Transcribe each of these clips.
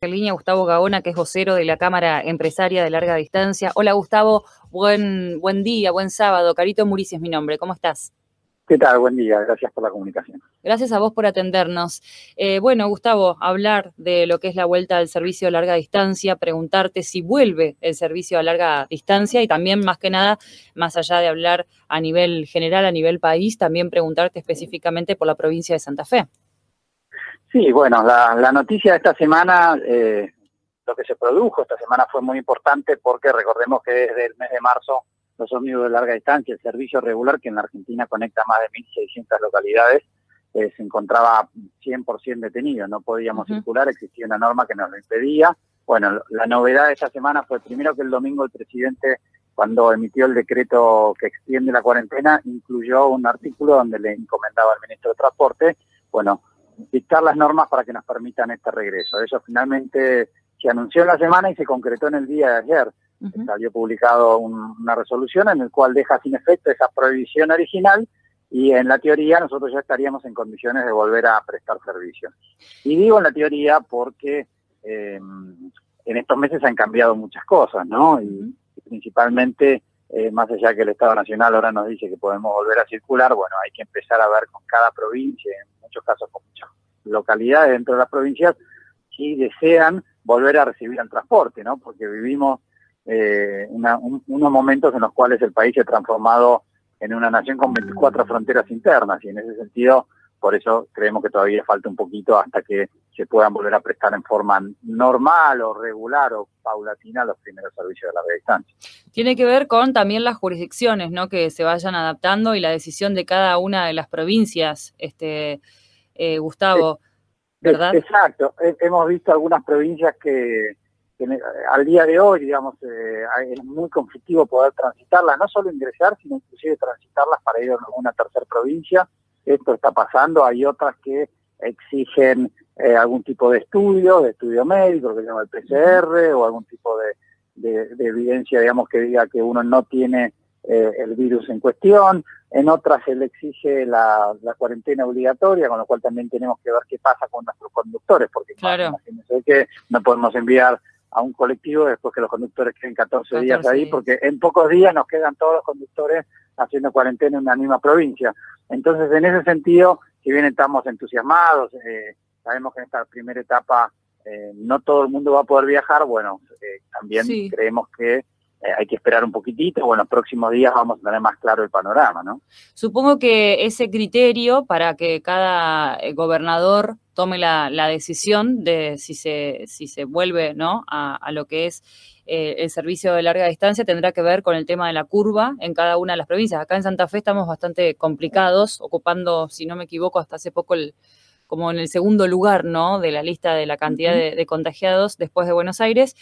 En línea Gustavo Gaona, que es vocero de la Cámara Empresaria de Larga Distancia. Hola Gustavo, buen día, buen sábado. Carito Murici es mi nombre, ¿cómo estás? ¿Qué tal? Buen día, gracias por la comunicación. Gracias a vos por atendernos. Bueno, Gustavo, hablar de lo que es la vuelta al servicio a larga distancia, preguntarte si vuelve el servicio a larga distancia y también, más que nada, más allá de hablar a nivel general, a nivel país, también preguntarte específicamente por la provincia de Santa Fe. Sí, bueno, la noticia de esta semana, lo que se produjo esta semana fue muy importante porque recordemos que desde el mes de marzo los ómnibus de larga distancia, el servicio regular que en la Argentina conecta más de 1.600 localidades, se encontraba 100% detenido, no podíamos circular, existía una norma que nos lo impedía. Bueno, la novedad de esta semana fue primero que el domingo el presidente, cuando emitió el decreto que extiende la cuarentena, incluyó un artículo donde le encomendaba al ministro de Transporte, bueno, dictar las normas para que nos permitan este regreso. Eso finalmente se anunció en la semana y se concretó en el día de ayer. Salió publicado una resolución en el cual deja sin efecto esa prohibición original y en la teoría nosotros ya estaríamos en condiciones de volver a prestar servicio. Y digo en la teoría porque en estos meses han cambiado muchas cosas, ¿no? Y principalmente, más allá que el Estado Nacional ahora nos dice que podemos volver a circular, bueno, hay que empezar a ver con cada provincia, en muchos casos con muchas localidades dentro de las provincias, si desean volver a recibir el transporte, ¿no? Porque vivimos unos momentos en los cuales el país se ha transformado en una nación con 24 fronteras internas y en ese sentido, por eso creemos que todavía falta un poquito hasta que se puedan volver a prestar en forma normal o regular o paulatina los primeros servicios de larga distancia. Tiene que ver con también las jurisdicciones, ¿no? Que se vayan adaptando y la decisión de cada una de las provincias, Gustavo, ¿verdad? Exacto. Hemos visto algunas provincias que al día de hoy, digamos, es muy conflictivo poder transitarlas, no solo ingresar, sino inclusive transitarlas para ir a una tercera provincia. Esto está pasando. Hay otras que exigen algún tipo de estudio médico, lo que se llama el PCR, o algún tipo de evidencia, digamos, que diga que uno no tiene el virus en cuestión. En otras se le exige la cuarentena obligatoria, con lo cual también tenemos que ver qué pasa con nuestros conductores, porque claro, imagínense que no podemos enviar a un colectivo después que los conductores queden 14 días ahí, porque en pocos días nos quedan todos los conductores haciendo cuarentena en una misma provincia. Entonces, en ese sentido, si bien estamos entusiasmados, sabemos que en esta primera etapa no todo el mundo va a poder viajar, bueno, también creemos que hay que esperar un poquitito, bueno, los próximos días vamos a tener más claro el panorama, ¿no? Supongo que ese criterio para que cada gobernador tome la decisión de si se vuelve, ¿no?, a lo que es el servicio de larga distancia tendrá que ver con el tema de la curva en cada una de las provincias. Acá en Santa Fe estamos bastante complicados, ocupando, si no me equivoco, hasta hace poco como en el segundo lugar, ¿no?, de la lista de la cantidad de contagiados después de Buenos Aires.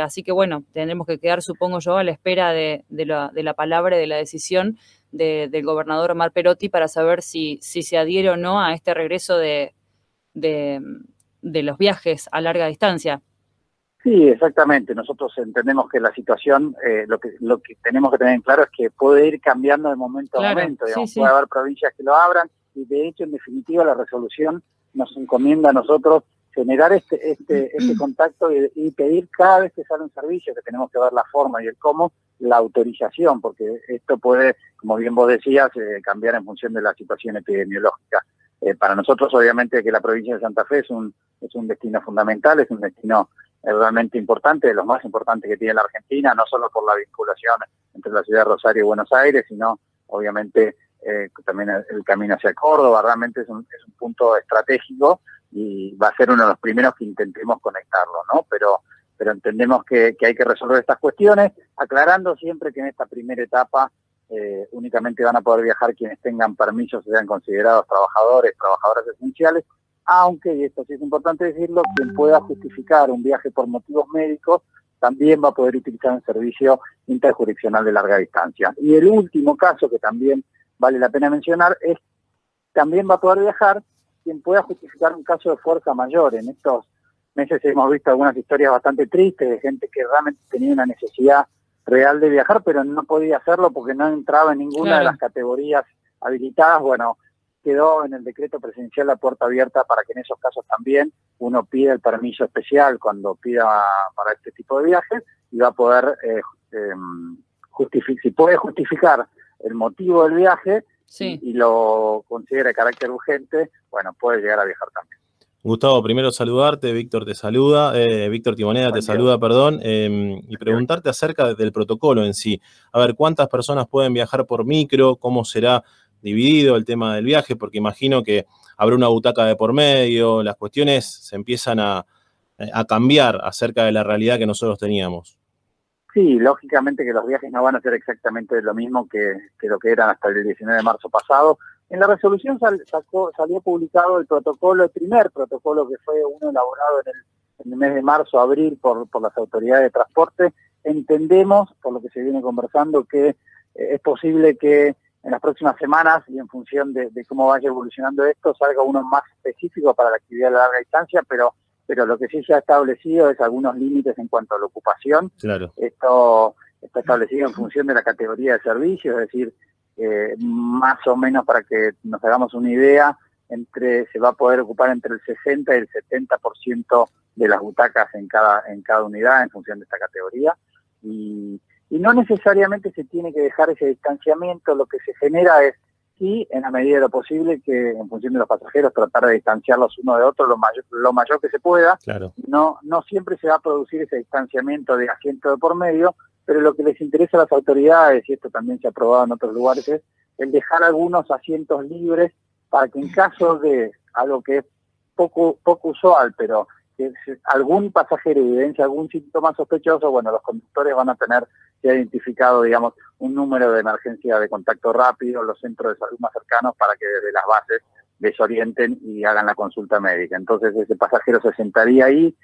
Así que bueno, tendremos que quedar, supongo yo, a la espera de la palabra y de la decisión del gobernador Omar Perotti para saber si se adhiere o no a este regreso de los viajes a larga distancia. Sí, exactamente. Nosotros entendemos que la situación, lo que tenemos que tener en claro es que puede ir cambiando de momento a momento. Digamos, puede haber provincias que lo abran y de hecho, en definitiva, la resolución nos encomienda a nosotros generar este contacto y pedir cada vez que sale un servicio, que tenemos que ver la forma y el cómo, la autorización, porque esto puede, como bien vos decías, cambiar en función de la situación epidemiológica. Para nosotros, obviamente, que la provincia de Santa Fe es un destino fundamental, es un destino realmente importante, de los más importantes que tiene la Argentina, no solo por la vinculación entre la ciudad de Rosario y Buenos Aires, sino obviamente también el camino hacia Córdoba. Realmente es un punto estratégico y va a ser uno de los primeros que intentemos conectarlo, ¿no? Pero entendemos que hay que resolver estas cuestiones, aclarando siempre que en esta primera etapa únicamente van a poder viajar quienes tengan permisos, sean considerados trabajadoras esenciales, aunque, y esto sí es importante decirlo, quien pueda justificar un viaje por motivos médicos también va a poder utilizar un servicio interjurisdiccional de larga distancia. Y el último caso, que también vale la pena mencionar, es también va a poder viajar quien pueda justificar un caso de fuerza mayor. En estos meses hemos visto algunas historias bastante tristes de gente que realmente tenía una necesidad real de viajar, pero no podía hacerlo porque no entraba en ninguna de las categorías habilitadas. Bueno, quedó en el decreto presidencial la puerta abierta para que en esos casos también uno pide el permiso especial cuando pida para este tipo de viajes y va a poder, si puede justificar el motivo del viaje y lo considera de carácter urgente, bueno, puede llegar a viajar también. Gustavo, primero saludarte, Víctor te saluda, Víctor Timoneda te saluda, perdón, y preguntarte acerca del protocolo en sí. A ver, ¿cuántas personas pueden viajar por micro? ¿Cómo será dividido el tema del viaje? Porque imagino que habrá una butaca de por medio, las cuestiones se empiezan a cambiar acerca de la realidad que nosotros teníamos. Sí, lógicamente que los viajes no van a ser exactamente lo mismo que lo que eran hasta el 19 de marzo pasado. En la resolución salió publicado el protocolo, el primer protocolo que fue uno elaborado en el mes de marzo, abril, por las autoridades de transporte. Entendemos, por lo que se viene conversando, que es posible que en las próximas semanas y en función de cómo vaya evolucionando esto, salga uno más específico para la actividad de larga distancia, pero lo que sí se ha establecido es algunos límites en cuanto a la ocupación. Claro. Esto está establecido en función de la categoría de servicio, es decir, más o menos para que nos hagamos una idea, se va a poder ocupar entre el 60 y el 70% de las butacas en cada unidad en función de esta categoría. Y no necesariamente se tiene que dejar ese distanciamiento, lo que se genera es, sí, en la medida de lo posible, que en función de los pasajeros tratar de distanciarlos uno de otro lo mayor que se pueda. Claro. No siempre se va a producir ese distanciamiento de asiento de por medio, pero lo que les interesa a las autoridades, y esto también se ha aprobado en otros lugares, es el dejar algunos asientos libres para que en caso de algo que es poco usual, pero que algún pasajero evidencia algún síntoma sospechoso, bueno, los conductores van a tener ya identificado, digamos, un número de emergencia de contacto rápido, los centros de salud más cercanos para que desde las bases desorienten y hagan la consulta médica. Entonces ese pasajero se sentaría ahí,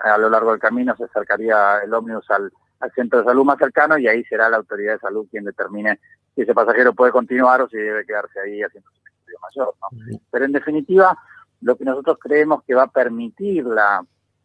a lo largo del camino se acercaría el ómnibus al centro de salud más cercano y ahí será la autoridad de salud quien determine si ese pasajero puede continuar o si debe quedarse ahí haciendo su estudio mayor, ¿no? Pero en definitiva, lo que nosotros creemos que va a permitir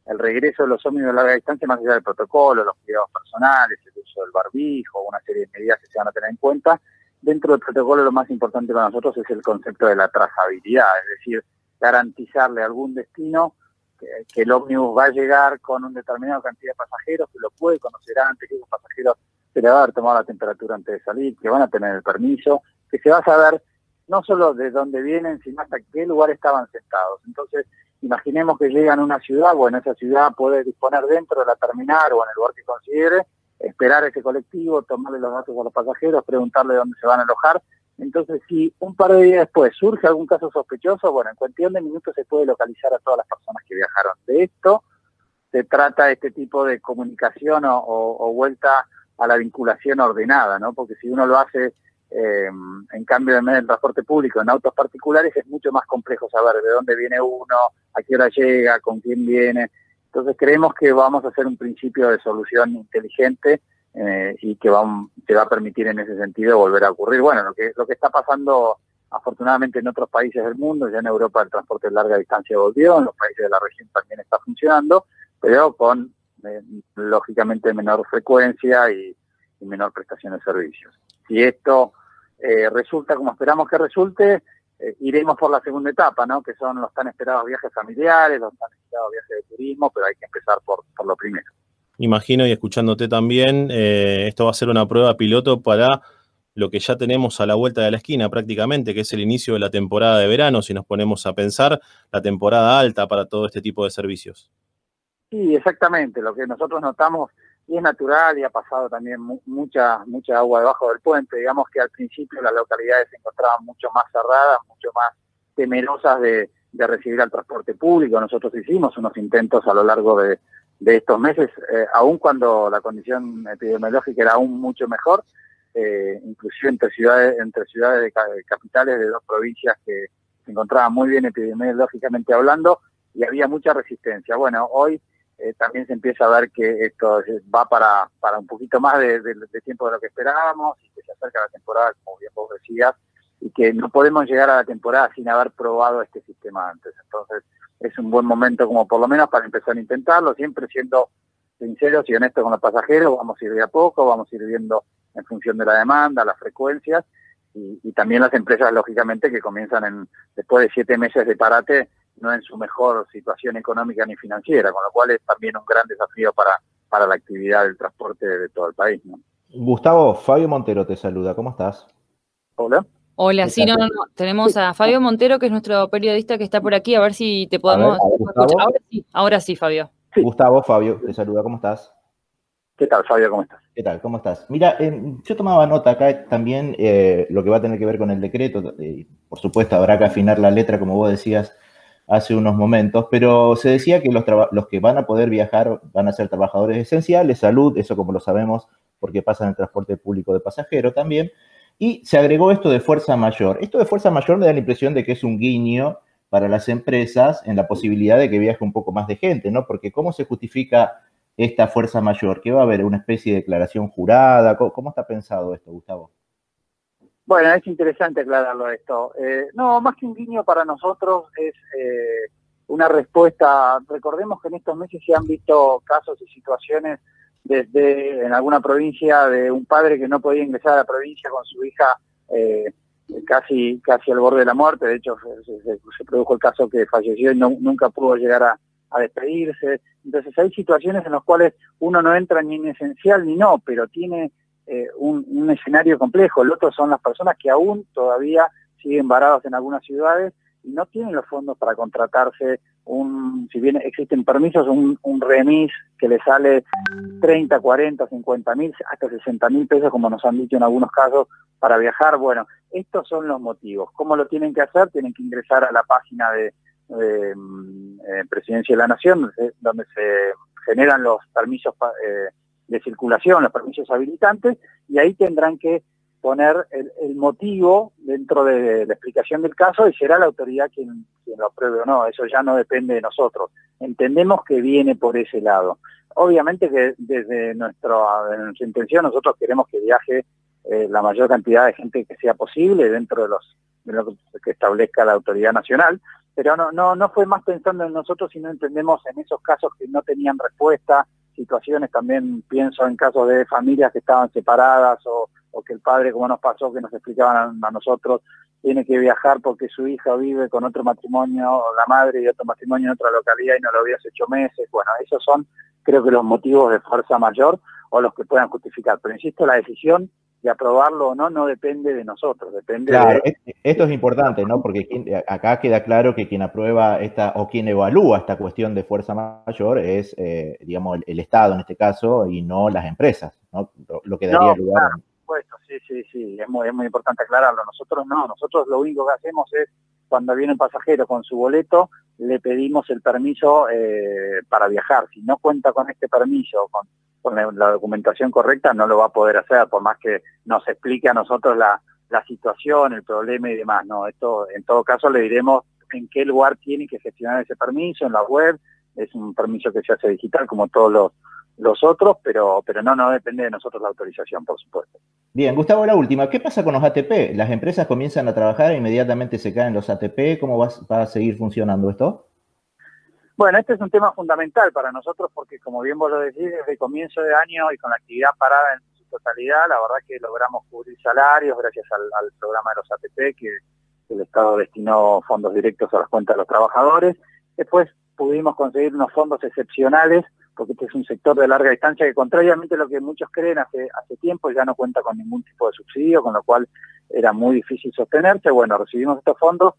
el regreso de los ómnibus de larga distancia, más allá del protocolo, los cuidados personales, el uso del barbijo, una serie de medidas que se van a tener en cuenta, dentro del protocolo lo más importante para nosotros es el concepto de la trazabilidad, es decir, garantizarle a algún destino que el ómnibus va a llegar con una determinada cantidad de pasajeros, que lo puede conocer antes, que esos pasajeros se le va a haber tomado la temperatura antes de salir, que van a tener el permiso, que se va a saber no solo de dónde vienen, sino hasta qué lugar estaban sentados. Entonces, imaginemos que llegan a una ciudad, bueno, esa ciudad puede disponer dentro de la terminal o en el lugar que considere, esperar a ese colectivo, tomarle los datos a los pasajeros, preguntarle dónde se van a alojar. Entonces, si un par de días después surge algún caso sospechoso, bueno, en cuestión de minutos se puede localizar a todas las personas que viajaron. De esto se trata este tipo de comunicación o vuelta a la vinculación ordenada, ¿no? Porque si uno lo hace en cambio de medio de transporte público, en autos particulares, es mucho más complejo saber de dónde viene uno, a qué hora llega, con quién viene. Entonces creemos que vamos a hacer un principio de solución inteligente y que te va a permitir en ese sentido volver a ocurrir. Bueno, lo que está pasando afortunadamente en otros países del mundo, ya en Europa el transporte de larga distancia volvió, en los países de la región también está funcionando, pero con lógicamente menor frecuencia y menor prestación de servicios. Si esto resulta como esperamos que resulte, iremos por la segunda etapa, ¿no? Que son los tan esperados viajes familiares, los tan esperados viajes de turismo, pero hay que empezar por lo primero. Imagino, y escuchándote también, esto va a ser una prueba piloto para lo que ya tenemos a la vuelta de la esquina prácticamente, que es el inicio de la temporada de verano, si nos ponemos a pensar, la temporada alta para todo este tipo de servicios. Sí, exactamente, lo que nosotros notamos, y es natural y ha pasado también mucha agua debajo del puente, digamos que al principio las localidades se encontraban mucho más cerradas, mucho más temerosas de recibir al transporte público. Nosotros hicimos unos intentos a lo largo de estos meses, aun cuando la condición epidemiológica era aún mucho mejor, inclusive entre ciudades capitales de dos provincias que se encontraban muy bien epidemiológicamente hablando, y había mucha resistencia. Bueno, hoy también se empieza a ver que esto va para un poquito más de tiempo de lo que esperábamos, y que se acerca la temporada, como bien vos decías, y que no podemos llegar a la temporada sin haber probado este sistema antes. Entonces es un buen momento como por lo menos para empezar a intentarlo, siempre siendo sinceros y honestos con los pasajeros. Vamos a ir de a poco, vamos a ir viendo en función de la demanda, las frecuencias, y también las empresas lógicamente que comienzan después de 7 meses de parate, no en su mejor situación económica ni financiera, con lo cual es también un gran desafío para la actividad del transporte de todo el país, ¿no? Gustavo, Fabio Montero te saluda, ¿cómo estás? Hola. Hola, sí, no, tenemos a Fabio Montero, que es nuestro periodista que está por aquí, a ver si te podemos escuchar. Ahora sí, Fabio. Sí. Gustavo, Fabio, te saluda, ¿cómo estás? ¿Qué tal, Fabio? ¿Cómo estás? ¿Qué tal? ¿Cómo estás? Mira, yo tomaba nota acá también lo que va a tener que ver con el decreto. Por supuesto, habrá que afinar la letra, como vos decías hace unos momentos, pero se decía que los que van a poder viajar van a ser trabajadores esenciales, salud, eso como lo sabemos, porque pasa en el transporte público de pasajeros también. Y se agregó esto de fuerza mayor. Esto de fuerza mayor me da la impresión de que es un guiño para las empresas en la posibilidad de que viaje un poco más de gente, ¿no? Porque ¿cómo se justifica esta fuerza mayor? ¿Qué va a haber? ¿Una especie de declaración jurada? ¿Cómo está pensado esto, Gustavo? Bueno, es interesante aclararlo esto. No, más que un guiño para nosotros es una respuesta. Recordemos que en estos meses se han visto casos y situaciones desde en alguna provincia de un padre que no podía ingresar a la provincia con su hija casi al borde de la muerte. De hecho, se produjo el caso que falleció y nunca pudo llegar a despedirse. Entonces hay situaciones en las cuales uno no entra ni en esencial ni no, pero tiene un escenario complejo. El otro son las personas que aún todavía siguen varadas en algunas ciudades y no tienen los fondos para contratarse si bien existen permisos, un remis que le sale 30, 40, 50 mil, hasta 60 mil pesos, como nos han dicho en algunos casos, para viajar. Bueno, estos son los motivos. ¿Cómo lo tienen que hacer? Tienen que ingresar a la página de Presidencia de la Nación, donde se generan los permisos de circulación, los permisos habilitantes, y ahí tendrán que poner el motivo dentro de la explicación del caso y será la autoridad quien lo apruebe o no. Eso ya no depende de nosotros. Entendemos que viene por ese lado. Obviamente que desde nuestra intención nosotros queremos que viaje la mayor cantidad de gente que sea posible dentro de lo que establezca la autoridad nacional, pero no fue más pensando en nosotros, sino entendemos en esos casos que no tenían respuesta, situaciones también, pienso en casos de familias que estaban separadas o que el padre, como nos pasó, que nos explicaban a nosotros, tiene que viajar porque su hija vive con otro matrimonio, o la madre y otro matrimonio en otra localidad y no lo había hace 8 meses. Bueno, esos son, creo que los motivos de fuerza mayor o los que puedan justificar. Pero insisto, la decisión de aprobarlo o no depende de nosotros, depende claro, esto es importante, ¿no? Porque acá queda claro que quien aprueba o quien evalúa esta cuestión de fuerza mayor es, digamos, el Estado en este caso y no las empresas, ¿no? Lo que daría lugar a... Supuesto, sí, es muy importante aclararlo. Nosotros lo único que hacemos es, cuando viene un pasajero con su boleto, le pedimos el permiso para viajar. Si no cuenta con este permiso, con la documentación correcta, no lo va a poder hacer, por más que nos explique a nosotros la situación, el problema y demás. No, esto en todo caso le diremos en qué lugar tiene que gestionar ese permiso, en la web. Es un permiso que se hace digital como todos los otros, pero no depende de nosotros la autorización, por supuesto. Bien, Gustavo, la última. ¿Qué pasa con los ATP? ¿Las empresas comienzan a trabajar e inmediatamente se caen los ATP? ¿Cómo va a seguir funcionando esto? Bueno, este es un tema fundamental para nosotros porque, como bien vos lo decís, desde comienzo de año y con la actividad parada en su totalidad, la verdad que logramos cubrir salarios gracias al programa de los ATP, que el Estado destinó fondos directos a las cuentas de los trabajadores. Después pudimos conseguir unos fondos excepcionales, porque este es un sector de larga distancia que, contrariamente a lo que muchos creen, hace tiempo ya no cuenta con ningún tipo de subsidio, con lo cual era muy difícil sostenerse. Bueno, recibimos estos fondos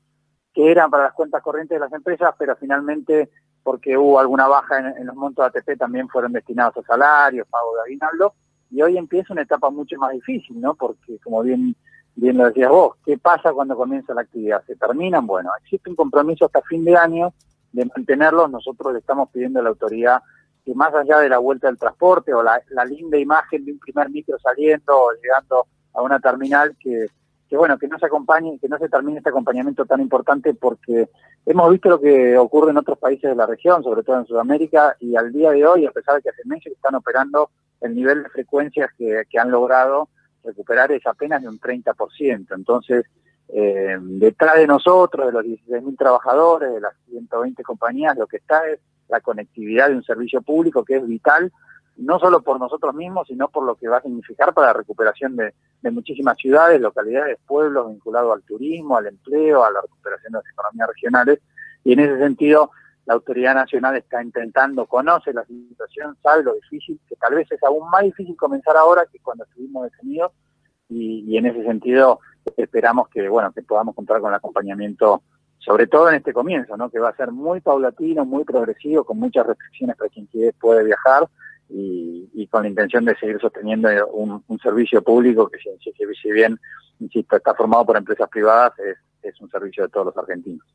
que eran para las cuentas corrientes de las empresas, pero finalmente, porque hubo alguna baja en los montos de ATP, también fueron destinados a salarios, pago de aguinaldo, y hoy empieza una etapa mucho más difícil, ¿no? Porque, como bien lo decías vos, ¿qué pasa cuando comienza la actividad? ¿Se terminan? Bueno, existe un compromiso hasta fin de año de mantenerlos. Nosotros le estamos pidiendo a la autoridad que, más allá de la vuelta del transporte o la linda imagen de un primer micro saliendo o llegando a una terminal, que no se acompañe, que no se termine este acompañamiento tan importante, porque hemos visto lo que ocurre en otros países de la región, sobre todo en Sudamérica, y al día de hoy, a pesar de que hace meses están operando, el nivel de frecuencias que han logrado recuperar es apenas de un 30%. Entonces, detrás de nosotros, de los 16.000 trabajadores, de las 120 compañías, lo que está es la conectividad de un servicio público que es vital, no solo por nosotros mismos, sino por lo que va a significar para la recuperación de muchísimas ciudades, localidades, pueblos vinculados al turismo, al empleo, a la recuperación de las economías regionales. Y en ese sentido, la autoridad nacional está intentando, conoce la situación, sabe lo difícil, que tal vez es aún más difícil comenzar ahora que cuando estuvimos detenidos, y en ese sentido esperamos que, bueno, que podamos contar con el acompañamiento, sobre todo en este comienzo, ¿no? Que va a ser muy paulatino, muy progresivo, con muchas restricciones para quien puede viajar, y con la intención de seguir sosteniendo un servicio público que, si bien, insisto, está formado por empresas privadas, es un servicio de todos los argentinos.